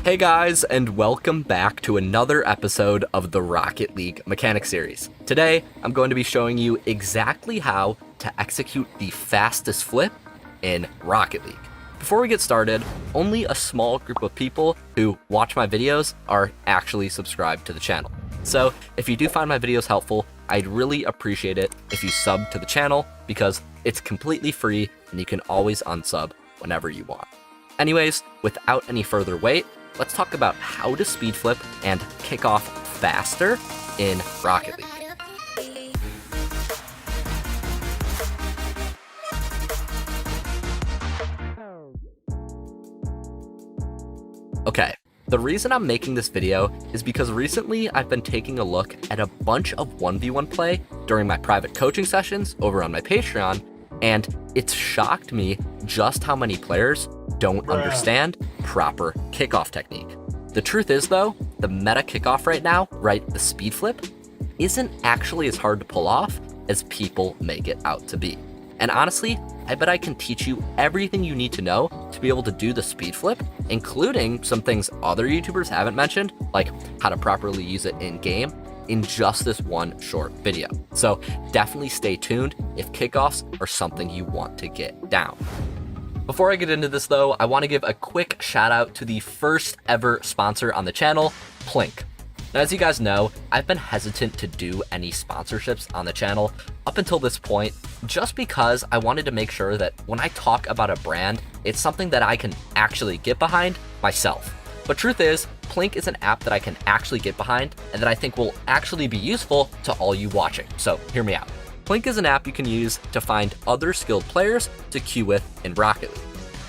Hey guys, and welcome back to another episode of the Rocket League Mechanics series. Today, I'm going to be showing you exactly how to execute the fastest flip in Rocket League. Before we get started, only a small group of people who watch my videos are actually subscribed to the channel. So if you do find my videos helpful, I'd really appreciate it if you sub to the channel because it's completely free and you can always unsub whenever you want. Anyways, without any further wait, let's talk about how to speed flip and kick off faster in Rocket League. Okay, the reason I'm making this video is because recently I've been taking a look at a bunch of 1v1 play during my private coaching sessions over on my Patreon, and it's shocked me just how many players don't understand proper kickoff technique. The truth is though, the meta kickoff right now, the speed flip, isn't actually as hard to pull off as people make it out to be. And honestly, I bet I can teach you everything you need to know to be able to do the speed flip, including some things other YouTubers haven't mentioned, like how to properly use it in game, in just this one short video. So definitely stay tuned if kickoffs are something you want to get down. Before I get into this though, I want to give a quick shout out to the first ever sponsor on the channel, Plink. Now, as you guys know, I've been hesitant to do any sponsorships on the channel up until this point, just because I wanted to make sure that when I talk about a brand, it's something that I can actually get behind myself. But truth is, Plink is an app that I can actually get behind and that I think will actually be useful to all you watching. So hear me out. Plink is an app you can use to find other skilled players to queue with in Rocket League.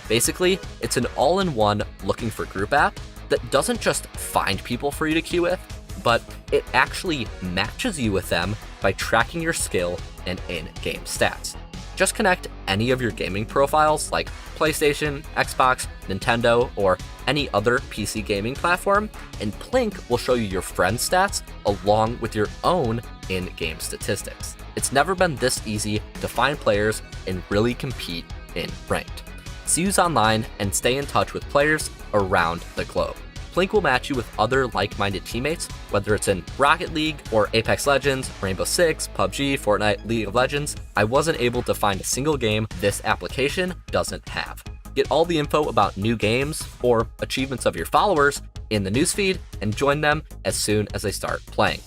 Basically, it's an all-in-one looking for group app that doesn't just find people for you to queue with, but it actually matches you with them by tracking your skill and in-game stats. Just connect any of your gaming profiles like PlayStation, Xbox, Nintendo, or any other PC gaming platform, and Plink will show you your friend's stats along with your own in-game statistics. It's never been this easy to find players and really compete in ranked. So use online and stay in touch with players around the globe. Plink will match you with other like-minded teammates, whether it's in Rocket League or Apex Legends, Rainbow Six, PUBG, Fortnite, League of Legends. I wasn't able to find a single game this application doesn't have. Get all the info about new games or achievements of your followers in the newsfeed and join them as soon as they start playing.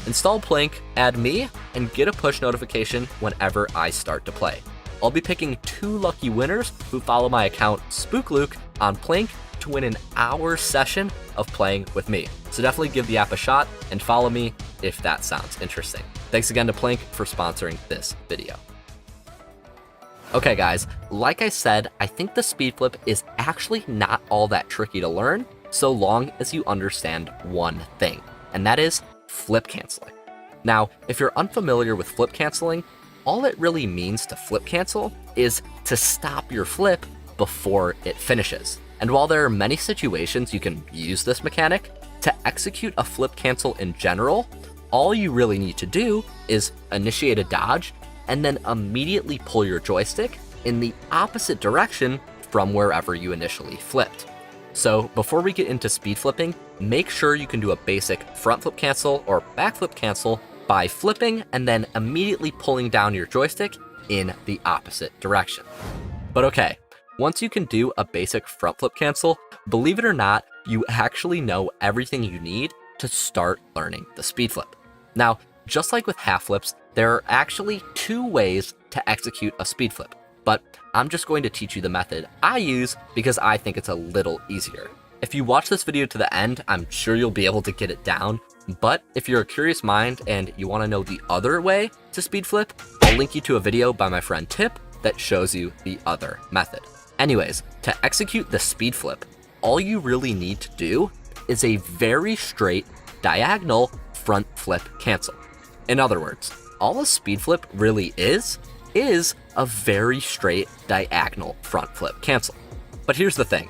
Install Plink, add me, and get a push notification whenever I start to play. I'll be picking 2 lucky winners who follow my account SpookLuke on Plink to win an hour session of playing with me. So definitely give the app a shot and follow me if that sounds interesting. Thanks again to Plink for sponsoring this video. Okay guys, like I said, I think the speed flip is actually not all that tricky to learn so long as you understand one thing, and that is flip canceling. Now, if you're unfamiliar with flip canceling, all it really means to flip cancel is to stop your flip before it finishes. And while there are many situations you can use this mechanic, to execute a flip cancel in general, all you really need to do is initiate a dodge and then immediately pull your joystick in the opposite direction from wherever you initially flipped. So before we get into speed flipping, make sure you can do a basic front flip cancel or back flip cancel by flipping and then immediately pulling down your joystick in the opposite direction. But okay, once you can do a basic front flip cancel, believe it or not, you actually know everything you need to start learning the speed flip. Now, just like with half flips, there are actually 2 ways to execute a speed flip, but I'm just going to teach you the method I use because I think it's a little easier. If you watch this video to the end, I'm sure you'll be able to get it down, but if you're a curious mind and you want to know the other way to speed flip, I'll link you to a video by my friend Tip that shows you the other method. Anyways, to execute the speed flip, all you really need to do is a very straight diagonal front flip cancel. In other words, all a speed flip really is a very straight diagonal front flip cancel. But here's the thing,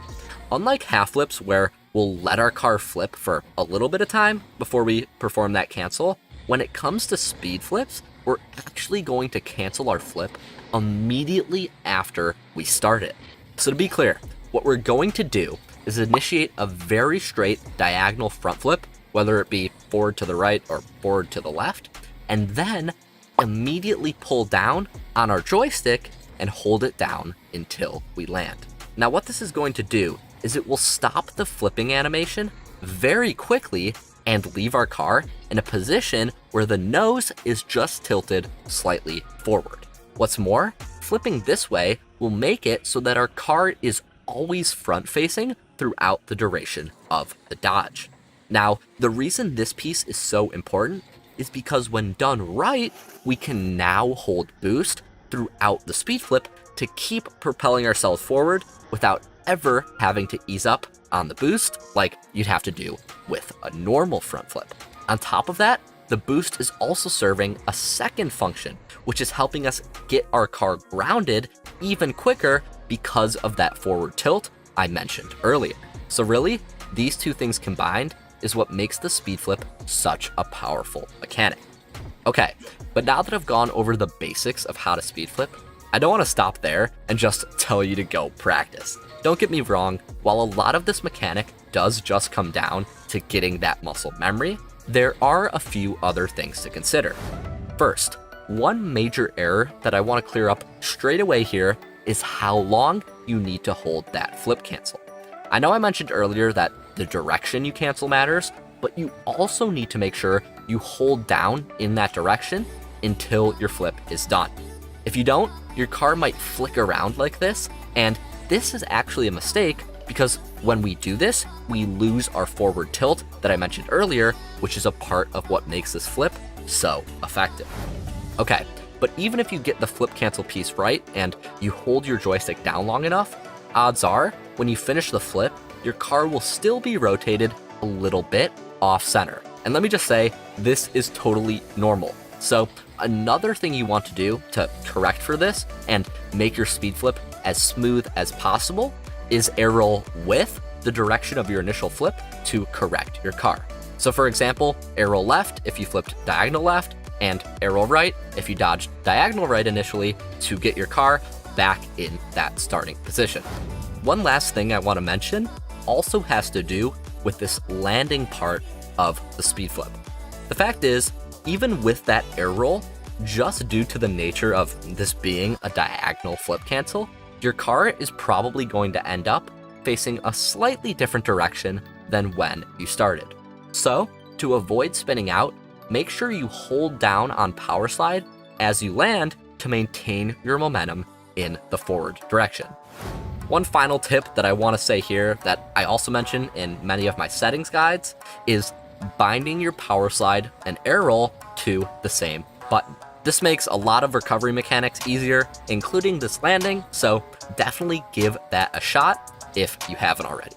unlike half flips where we'll let our car flip for a little bit of time before we perform that cancel, when it comes to speed flips, we're actually going to cancel our flip immediately after we start it. So to be clear, what we're going to do is initiate a very straight diagonal front flip, whether it be forward to the right or forward to the left, and then immediately pull down on our joystick and hold it down until we land. Now what this is going to do is it will stop the flipping animation very quickly and leave our car in a position where the nose is just tilted slightly forward. What's more, flipping this way will make it so that our car is always front facing throughout the duration of the dodge. Now, the reason this piece is so important is because when done right, we can now hold boost throughout the speed flip to keep propelling ourselves forward without ever having to ease up on the boost like you'd have to do with a normal front flip. On top of that, the boost is also serving a second function, which is helping us get our car grounded even quicker because of that forward tilt I mentioned earlier. So really, these two things combined is what makes the speed flip such a powerful mechanic. Okay, but now that I've gone over the basics of how to speed flip, I don't want to stop there and just tell you to go practice. Don't get me wrong, while a lot of this mechanic does just come down to getting that muscle memory, there are a few other things to consider. First, one major error that I want to clear up straight away here is how long you need to hold that flip cancel. I know I mentioned earlier that the direction you cancel matters, but you also need to make sure you hold down in that direction until your flip is done. If you don't, your car might flick around like this, and this is actually a mistake because when we do this, we lose our forward tilt that I mentioned earlier, which is a part of what makes this flip so effective. Okay, but even if you get the flip cancel piece right and you hold your joystick down long enough, odds are when you finish the flip, your car will still be rotated a little bit off center. And let me just say, this is totally normal. So another thing you want to do to correct for this and make your speed flip as smooth as possible is air roll with the direction of your initial flip to correct your car. So for example, air roll left if you flipped diagonal left, and air roll right if you dodged diagonal right initially to get your car back in that starting position. One last thing I want to mention also has to do with this landing part of the speed flip. The fact is, even with that air roll, just due to the nature of this being a diagonal flip cancel, your car is probably going to end up facing a slightly different direction than when you started. So, to avoid spinning out, make sure you hold down on power slide as you land to maintain your momentum in the forward direction. One final tip that I want to say here that I also mention in many of my settings guides is binding your power slide and air roll to the same button. This makes a lot of recovery mechanics easier, including this landing, so definitely give that a shot if you haven't already.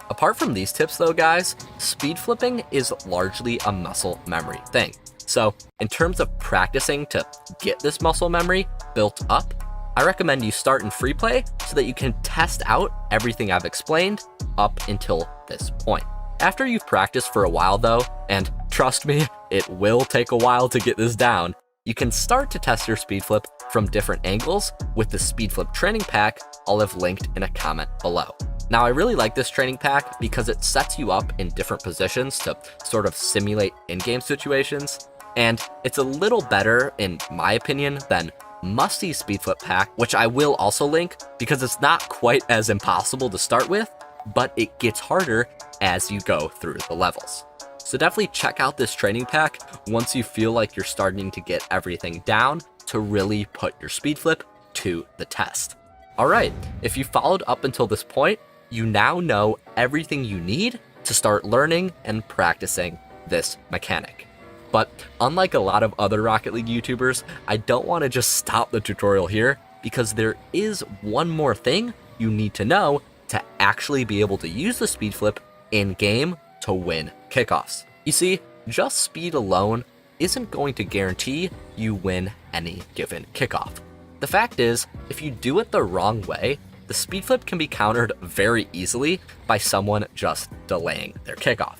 Apart from these tips though, guys, speed flipping is largely a muscle memory thing. So in terms of practicing to get this muscle memory built up, I recommend you start in free play so that you can test out everything I've explained up until this point. After you've practiced for a while though, and trust me, it will take a while to get this down, you can start to test your speed flip from different angles with the speed flip training pack I'll have linked in a comment below. Now, I really like this training pack because it sets you up in different positions to sort of simulate in-game situations, and it's a little better, in my opinion, than Musty's speed flip pack, which I will also link because it's not quite as impossible to start with, but it gets harder as you go through the levels. So definitely check out this training pack once you feel like you're starting to get everything down to really put your speed flip to the test. All right, if you followed up until this point, you now know everything you need to start learning and practicing this mechanic. But unlike a lot of other Rocket League YouTubers, I don't want to just stop the tutorial here because there is one more thing you need to know to actually be able to use the speed flip in game to win kickoffs. You see, just speed alone isn't going to guarantee you win any given kickoff. The fact is, if you do it the wrong way, the speed flip can be countered very easily by someone just delaying their kickoff.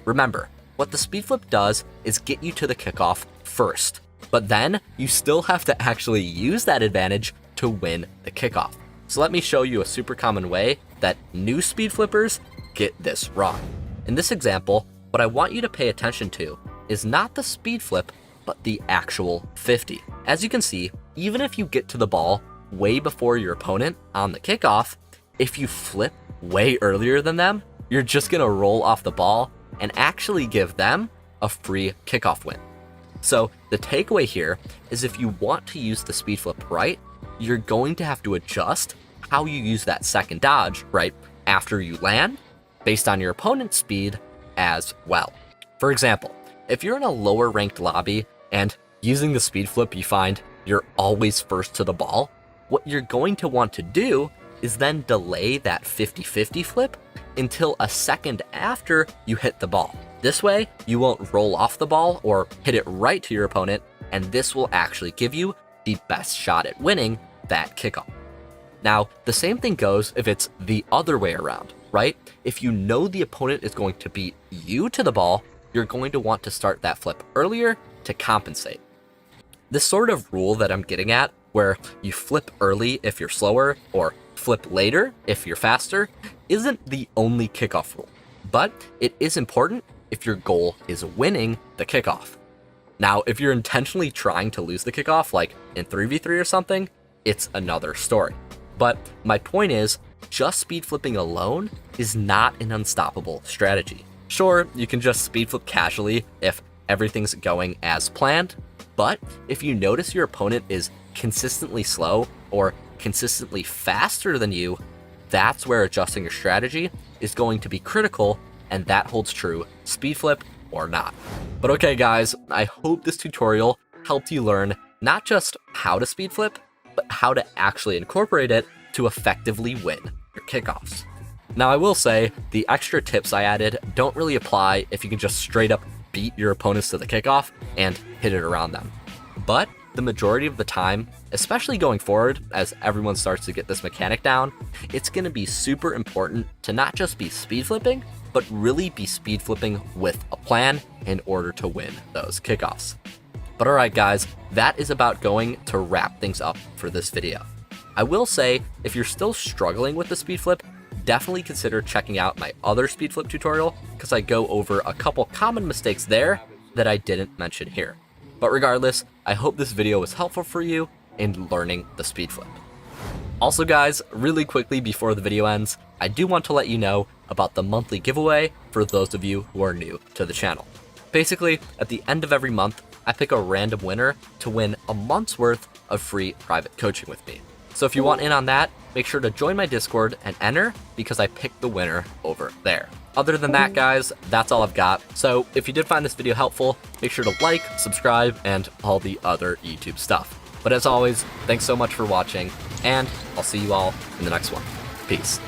Remember, what the speed flip does is get you to the kickoff first, but then you still have to actually use that advantage to win the kickoff. So let me show you a super common way that new speed flippers get this wrong. In this example, what I want you to pay attention to is not the speed flip, but the actual 50. As you can see, even if you get to the ball way before your opponent on the kickoff, if you flip way earlier than them, you're just gonna roll off the ball and actually give them a free kickoff win. So the takeaway here is if you want to use the speed flip right, you're going to have to adjust how you use that second dodge right after you land based on your opponent's speed as well. For example, if you're in a lower ranked lobby and using the speed flip you find you're always first to the ball, what you're going to want to do is then delay that 50-50 flip until a second after you hit the ball. This way, you won't roll off the ball or hit it right to your opponent, and this will actually give you the best shot at winning that kickoff. Now, the same thing goes if it's the other way around, right? If you know the opponent is going to beat you to the ball, you're going to want to start that flip earlier to compensate. This sort of rule that I'm getting at, where you flip early if you're slower or flip later if you're faster, isn't the only kickoff rule, but it is important if your goal is winning the kickoff. Now, if you're intentionally trying to lose the kickoff, like in 3v3 or something, it's another story. But my point is, just speed flipping alone is not an unstoppable strategy. Sure, you can just speed flip casually if everything's going as planned, but if you notice your opponent is consistently slow or consistently faster than you, that's where adjusting your strategy is going to be critical, and that holds true, speed flip or not. But okay guys, I hope this tutorial helped you learn not just how to speed flip, but how to actually incorporate it to effectively win your kickoffs. Now I will say, the extra tips I added don't really apply if you can just straight up beat your opponents to the kickoff and hit it around them. But the majority of the time, especially going forward, as everyone starts to get this mechanic down, it's going to be super important to not just be speed flipping, but really be speed flipping with a plan in order to win those kickoffs. But alright guys, that is about going to wrap things up for this video. I will say, if you're still struggling with the speed flip, definitely consider checking out my other speed flip tutorial, because I go over a couple common mistakes there that I didn't mention here. But regardless, I hope this video was helpful for you in learning the speed flip. Also guys, really quickly before the video ends, I do want to let you know about the monthly giveaway for those of you who are new to the channel. Basically, at the end of every month, I pick a random winner to win a month's worth of free private coaching with me. So if you want in on that, make sure to join my Discord and enter, because I picked the winner over there. Other than that guys, that's all I've got. So if you did find this video helpful, make sure to like, subscribe, and all the other YouTube stuff. But as always, thanks so much for watching, and I'll see you all in the next one. Peace.